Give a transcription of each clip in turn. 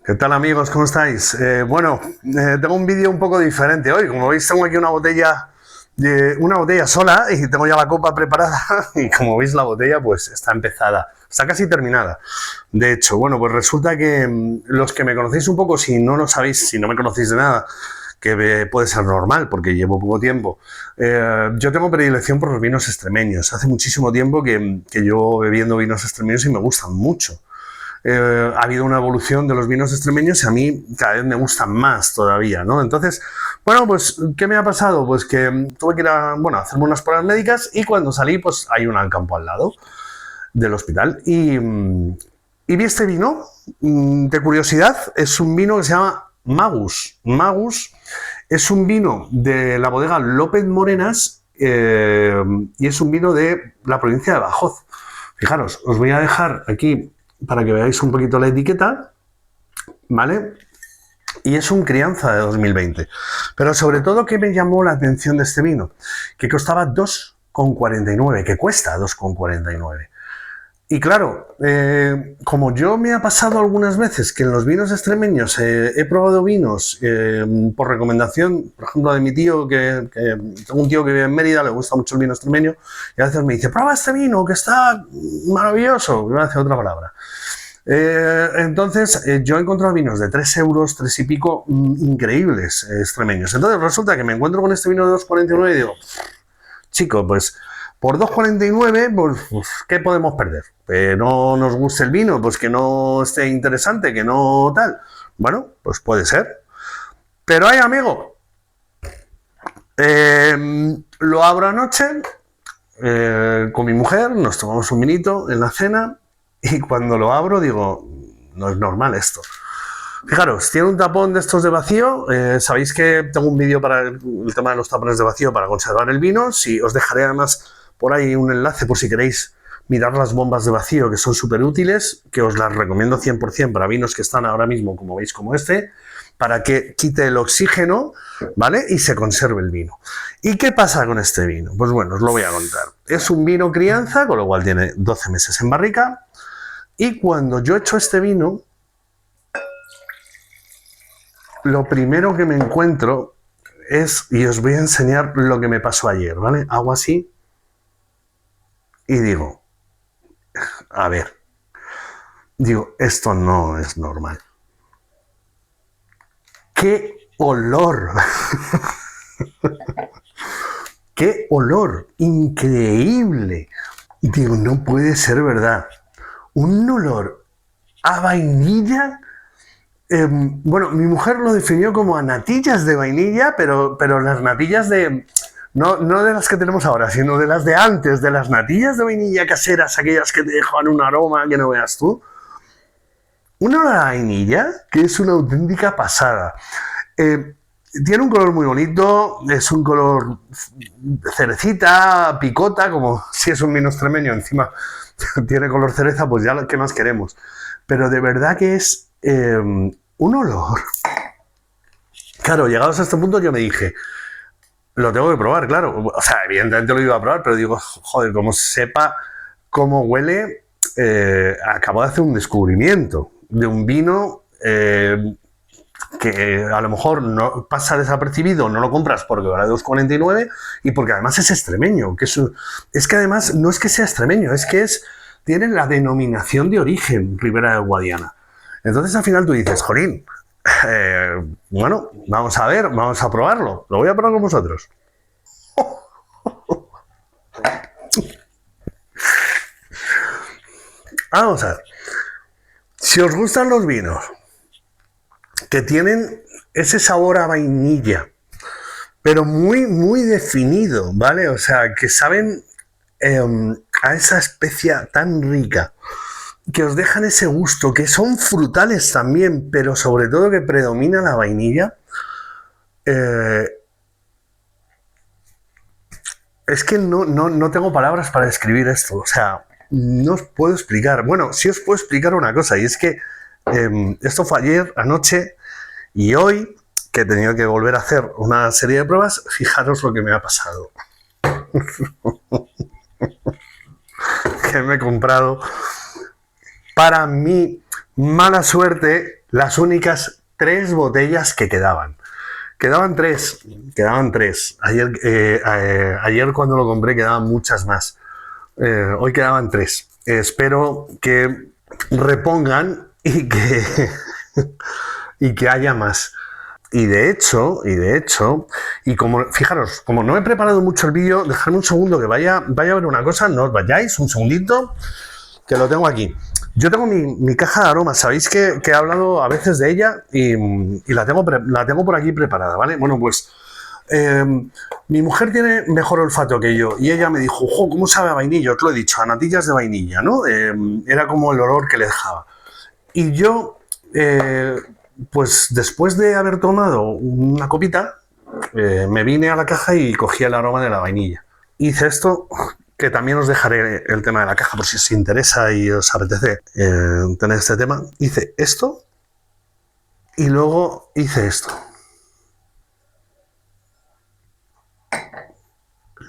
¿Qué tal amigos? ¿Cómo estáis? Tengo un vídeo un poco diferente hoy. Como veis, tengo aquí una botella sola y tengo ya la copa preparada y como veis la botella pues está empezada, está casi terminada. De hecho, bueno, pues resulta que los que me conocéis un poco, si no lo sabéis, si no me conocéis de nada, que puede ser normal porque llevo poco tiempo, yo tengo predilección por los vinos extremeños. Hace muchísimo tiempo que llevo bebiendo vinos extremeños y me gustan mucho. Ha habido una evolución de los vinos extremeños y a mí cada vez me gustan más todavía, ¿no? Entonces, bueno, pues, ¿qué me ha pasado? Pues que tuve que ir a hacerme unas pruebas médicas y cuando salí, pues hay un Alcampo al lado del hospital y vi este vino, de curiosidad, es un vino que se llama Magus. Magus es un vino de la bodega López Morenas y es un vino de la provincia de Badajoz. Fijaros, os voy a dejar aquí para que veáis un poquito la etiqueta, ¿vale? Y es un crianza de 2020. Pero sobre todo, ¿qué me llamó la atención de este vino? Que costaba 2,49, que cuesta 2,49. Y claro, como yo me ha pasado algunas veces que en los vinos extremeños he probado vinos por recomendación, por ejemplo, de mi tío, que tengo un tío que vive en Mérida, le gusta mucho el vino extremeño, y a veces me dice, prueba este vino, que está maravilloso, me hace otra palabra. Yo he encontrado vinos de 3 euros, 3 y pico, increíbles, extremeños. Entonces resulta que me encuentro con este vino de 2,49 y digo, chico, pues por 2,49, pues, ¿qué podemos perder? Que no nos guste el vino, pues que no esté interesante, que no tal. Bueno, pues puede ser. Pero hay, amigo, lo abro anoche con mi mujer, nos tomamos un vinito en la cena y cuando lo abro digo, no es normal esto. Fijaros, tiene un tapón de estos de vacío. Sabéis que tengo un vídeo para el tema de los tapones de vacío para conservar el vino. Sí, os dejaré además por ahí un enlace por si queréis mirar las bombas de vacío, que son súper útiles, que os las recomiendo 100% para vinos que están ahora mismo, como veis, como este, para que quite el oxígeno, ¿vale? Y se conserve el vino. ¿Y qué pasa con este vino? Pues bueno, os lo voy a contar. Es un vino crianza, con lo cual tiene 12 meses en barrica. Y cuando yo echo este vino, lo primero que me encuentro es, y os voy a enseñar lo que me pasó ayer, ¿vale? Hago así y digo, a ver, digo, esto no es normal. ¡Qué olor! ¡Qué olor! ¡Increíble! Digo, no puede ser verdad. Un olor a vainilla. Mi mujer lo definió como a natillas de vainilla, pero las natillas de... No de las que tenemos ahora, sino de las de antes, de las natillas de vainilla caseras, aquellas que te dejan un aroma que no veas tú. Una olor a vainilla que es una auténtica pasada. Tiene un color muy bonito, es un color cerecita, picota, como si es un vino extremeño, encima tiene color cereza, pues ya, ¿qué más queremos? Pero de verdad que es un olor. Claro, llegados a este punto yo me dije, lo tengo que probar, claro. O sea, evidentemente lo iba a probar, pero digo, joder, como sepa cómo huele, acabo de hacer un descubrimiento de un vino que a lo mejor no pasa desapercibido, no lo compras porque vale 2,49 y porque además es extremeño. Es que además no es que sea extremeño, es que tiene la denominación de origen Ribera del Guadiana. Entonces al final tú dices, jolín, vamos a ver, vamos a probarlo. Lo voy a probar con vosotros. Vamos a ver. Si os gustan los vinos que tienen ese sabor a vainilla, pero muy, muy definido, ¿vale? O sea, que saben a esa especia tan rica, que os dejan ese gusto, que son frutales también, pero sobre todo que predomina la vainilla. Es que no tengo palabras para describir esto. O sea, no os puedo explicar. Bueno, sí os puedo explicar una cosa, y es que esto fue ayer, anoche, y hoy, que he tenido que volver a hacer una serie de pruebas, fijaros lo que me ha pasado. Que me he comprado para Mala suerte, las únicas 3 botellas que quedaban. Quedaban tres. Ayer cuando lo compré quedaban muchas más. Hoy quedaban 3. Espero que repongan y que haya más. Y de hecho, y como, fijaros, como no he preparado mucho el vídeo, dejadme un segundo que vaya a ver una cosa, no os vayáis, un segundito, que lo tengo aquí. Yo tengo mi caja de aromas, sabéis que he hablado a veces de ella y la tengo por aquí preparada, ¿vale? Bueno, pues mi mujer tiene mejor olfato que yo y ella me dijo, ¡jo, cómo sabe a vainilla! Os lo he dicho, a natillas de vainilla, ¿no? Era como el olor que le dejaba. Y yo, pues después de haber tomado una copita, me vine a la caja y cogí el aroma de la vainilla. Hice esto, que también os dejaré el tema de la caja por si os interesa y os apetece tener este tema. Hice esto y luego hice esto.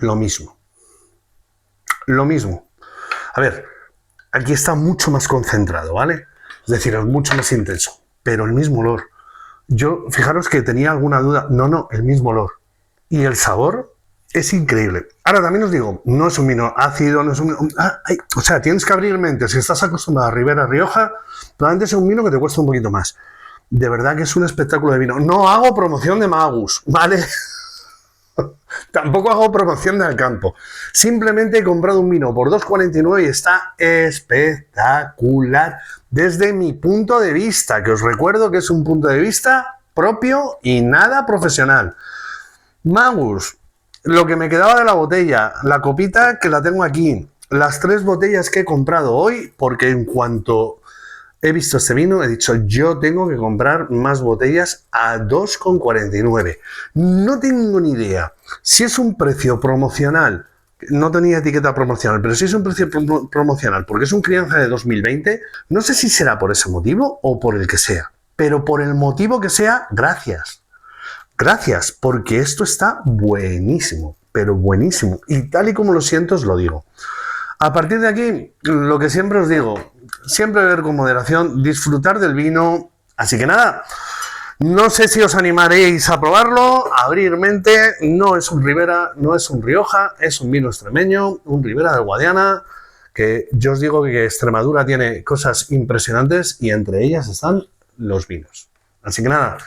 Lo mismo. A ver, aquí está mucho más concentrado, ¿vale? Es decir, es mucho más intenso, pero el mismo olor. Yo, fijaros que tenía alguna duda. No, el mismo olor. Y el sabor es increíble. Ahora también os digo, no es un vino ácido, no es un vino... o sea, tienes que abrir mente. Si estás acostumbrado a Ribera Rioja, probablemente es un vino que te cuesta un poquito más. De verdad que es un espectáculo de vino. No hago promoción de Magus, ¿vale? Tampoco hago promoción de Alcampo. Simplemente he comprado un vino por 2,49 y está espectacular desde mi punto de vista, que os recuerdo que es un punto de vista propio y nada profesional. Magus, lo que me quedaba de la botella, la copita que la tengo aquí, las 3 botellas que he comprado hoy, porque en cuanto he visto este vino, he dicho, yo tengo que comprar más botellas a 2,49. No tengo ni idea si es un precio promocional, no tenía etiqueta promocional, pero si es un precio promocional, porque es un crianza de 2020, no sé si será por ese motivo o por el que sea, pero por el motivo que sea, gracias. Gracias, porque esto está buenísimo, pero buenísimo. Y tal y como lo siento, os lo digo. A partir de aquí, lo que siempre os digo, siempre beber con moderación, disfrutar del vino. Así que nada, no sé si os animaréis a probarlo, a abrir mente. No es un Ribera, no es un Rioja, es un vino extremeño, un Ribera del Guadiana, que yo os digo que Extremadura tiene cosas impresionantes y entre ellas están los vinos. Así que nada,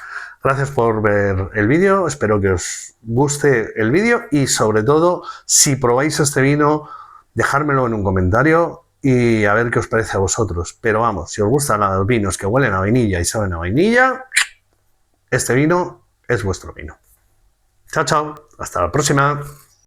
gracias por ver el vídeo, espero que os guste el vídeo y sobre todo, si probáis este vino, dejármelo en un comentario y a ver qué os parece a vosotros. Pero vamos, si os gustan los vinos que huelen a vainilla y saben a vainilla, este vino es vuestro vino. Chao, chao. Hasta la próxima.